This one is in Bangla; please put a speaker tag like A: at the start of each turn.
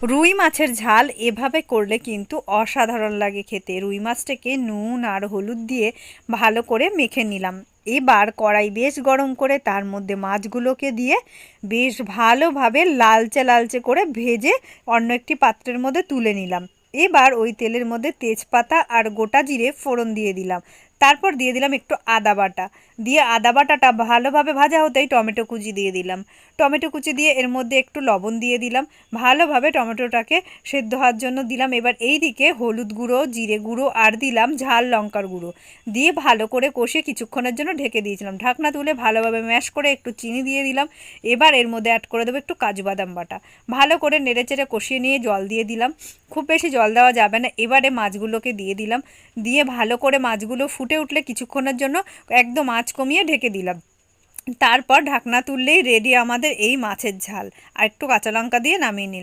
A: রুই মাছের ঝাল এভাবে করলে কিন্তু অসাধারণ লাগে খেতে। রুই মাছটাকে নুন আর হলুদ দিয়ে ভালো করে মেখে নিলাম। এবার কড়াই বেশ গরম করে তার মধ্যে মাছগুলোকে দিয়ে বেশ ভালোভাবে লালচে লালচে করে ভেজে অন্য একটি পাত্রের মধ্যে তুলে নিলাম। এবার ওই তেলের মধ্যে তেজপাতা আর গোটা জিরে ফোড়ন দিয়ে দিলাম। তারপর দিয়ে দিলাম একটু আদা বাটা, দিয়ে আদা বাটাটা ভালোভাবে ভাজা হতেই টমেটো কুচি দিয়ে দিলাম। টমেটো কুচি দিয়ে এর মধ্যে একটু লবণ দিয়ে দিলাম, ভালোভাবে টমেটোটাকে সেদ্ধ হওয়ার জন্য দিলাম। এবার এই দিকে হলুদ গুঁড়ো, জিরে গুঁড়ো আর দিলাম ঝাল লঙ্কার গুঁড়ো দিয়ে ভালো করে কষিয়ে কিছুক্ষণের জন্য ঢেকে দিয়েছিলাম। ঢাকনা তুলে ভালোভাবে ম্যাশ করে একটু চিনি দিয়ে দিলাম। এবার এর মধ্যে অ্যাড করে দেবো একটু কাজু বাদাম বাটা, ভালো করে নেড়েচেড়ে কষিয়ে নিয়ে জল দিয়ে দিলাম। খুব বেশি জল দেওয়া যাবে না। এবারে মাছগুলোকে দিয়ে দিলাম, দিয়ে ভালো করে মাছগুলো ফুটে উঠলে কিছুক্ষণের জন্য একদম আঁচ কমিয়ে ঢেকে দিলাম। তারপর ঢাকনা তুললেই রেডি আমাদের এই মাছের ঝাল। আর একটু কাঁচা লঙ্কা দিয়ে নামিয়ে নিলাম।